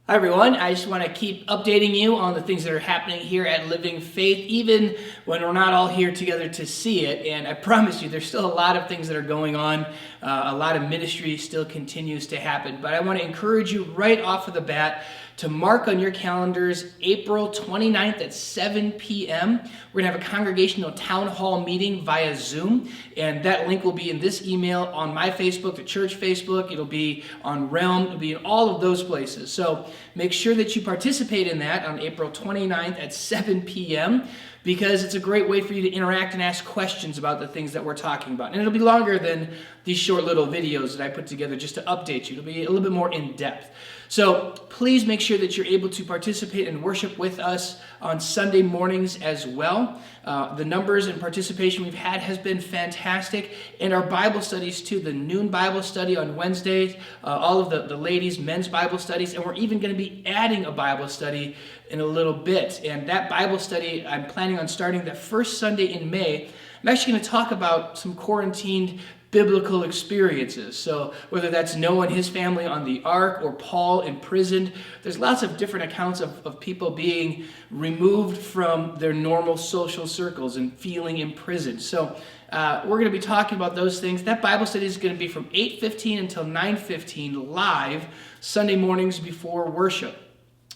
Hi everyone, I just want to keep updating you on the things that are happening here at Living Faith, even when we're not all here together to see it. And I promise you, there's still a lot of things that are going on. A lot of ministry still continues to happen. But I want to encourage you right off of the bat to mark on your calendars April 29th at 7 p.m. We're going to have a congregational town hall meeting via Zoom, and that link will be in this email, on my Facebook, the church Facebook. It'll be on Realm. It'll be in all of those places. So make sure that you participate in that on April 29th at 7 p.m. because it's a great way for you to interact and ask questions about the things that we're talking about. And it'll be longer than these short little videos that I put together just to update you. It'll be a little bit more in depth. So please make sure that you're able to participate and worship with us on Sunday mornings as well. The numbers and participation we've had has been fantastic. And our Bible studies too, the noon Bible study on Wednesdays, all of the ladies' men's Bible studies, and we're even going to be adding a Bible study in a little bit. And that Bible study, I'm planning on starting the first Sunday in May. I'm actually going to talk about some quarantined biblical experiences. So whether that's Noah and his family on the ark or Paul imprisoned, there's lots of different accounts of people being removed from their normal social circles and feeling imprisoned. So we're going to be talking about those things. That Bible study is going to be from 8:15 until 9:15 live Sunday mornings before worship.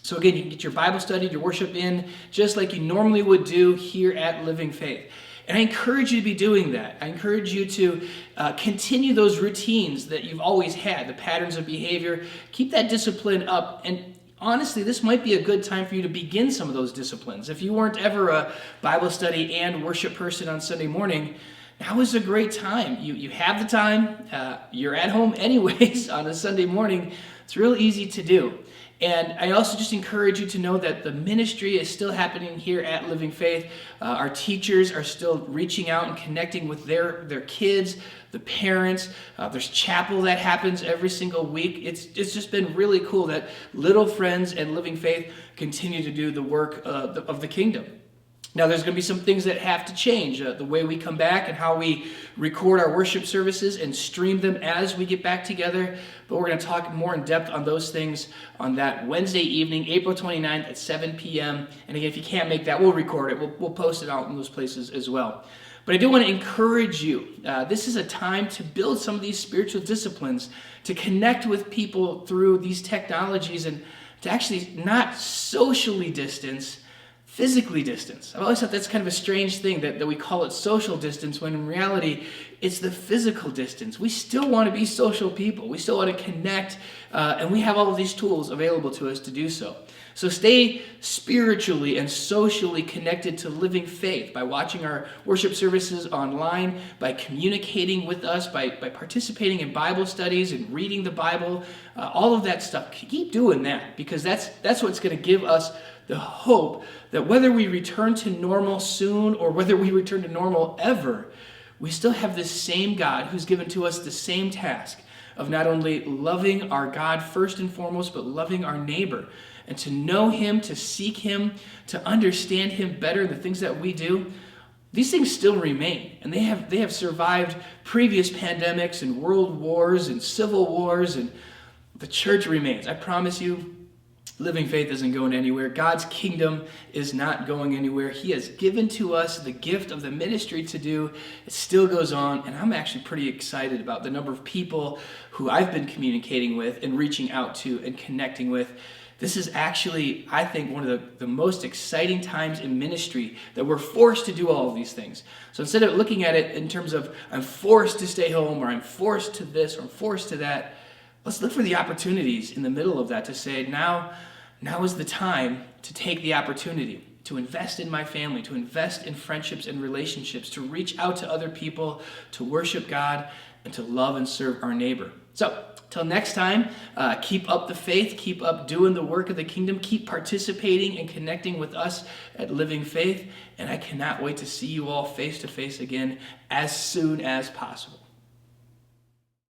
So again, you can get your Bible study, your worship in, just like you normally would do here at Living Faith. And I encourage you to be doing that. I encourage you to continue those routines that you've always had, the patterns of behavior. Keep that discipline up. And honestly, this might be a good time for you to begin some of those disciplines. If you weren't ever a Bible study and worship person on Sunday morning, now is a great time. You have the time. You're at home anyways on a Sunday morning. It's real easy to do. And I also just encourage you to know that the ministry is still happening here at Living Faith. Our teachers are still reaching out and connecting with their kids, the parents. There's chapel that happens every single week. It's just been really cool that Little Friends and Living Faith continue to do the work of the kingdom. Now, there's going to be some things that have to change. The way we come back and how we record our worship services and stream them as we get back together. But we're going to talk more in depth on those things on that Wednesday evening, April 29th at 7 p.m. And again, if you can't make that, we'll record it. We'll post it out in those places as well. But I do want to encourage you. This is a time to build some of these spiritual disciplines, to connect with people through these technologies, and to actually not socially distance, physically distance. I've always thought that's kind of a strange thing that we call it social distance, when in reality it's the physical distance. We still want to be social people. We still want to connect, and we have all of these tools available to us to do so. So stay spiritually and socially connected to Living Faith by watching our worship services online, by communicating with us, by participating in Bible studies and reading the Bible, all of that stuff. Keep doing that, because that's what's going to give us the hope that whether we return to normal soon or whether we return to normal ever, we still have this same God who's given to us the same task of not only loving our God first and foremost, but loving our neighbor, and to know him, to seek him, to understand him better in the things that we do. These things still remain, and they have survived previous pandemics and world wars and civil wars, and the church remains. I promise you, Living Faith isn't going anywhere. God's kingdom is not going anywhere. He has given to us the gift of the ministry to do. It still goes on, and I'm actually pretty excited about the number of people who I've been communicating with and reaching out to and connecting with. This is actually, I think, one of the most exciting times in ministry, that we're forced to do all of these things. So instead of looking at it in terms of I'm forced to stay home, or I'm forced to this, or I'm forced to that, let's look for the opportunities in the middle of that to say, now is the time to take the opportunity to invest in my family, to invest in friendships and relationships, to reach out to other people, to worship God, and to love and serve our neighbor. So, till next time, keep up the faith, keep up doing the work of the kingdom, keep participating and connecting with us at Living Faith, and I cannot wait to see you all face to face again as soon as possible.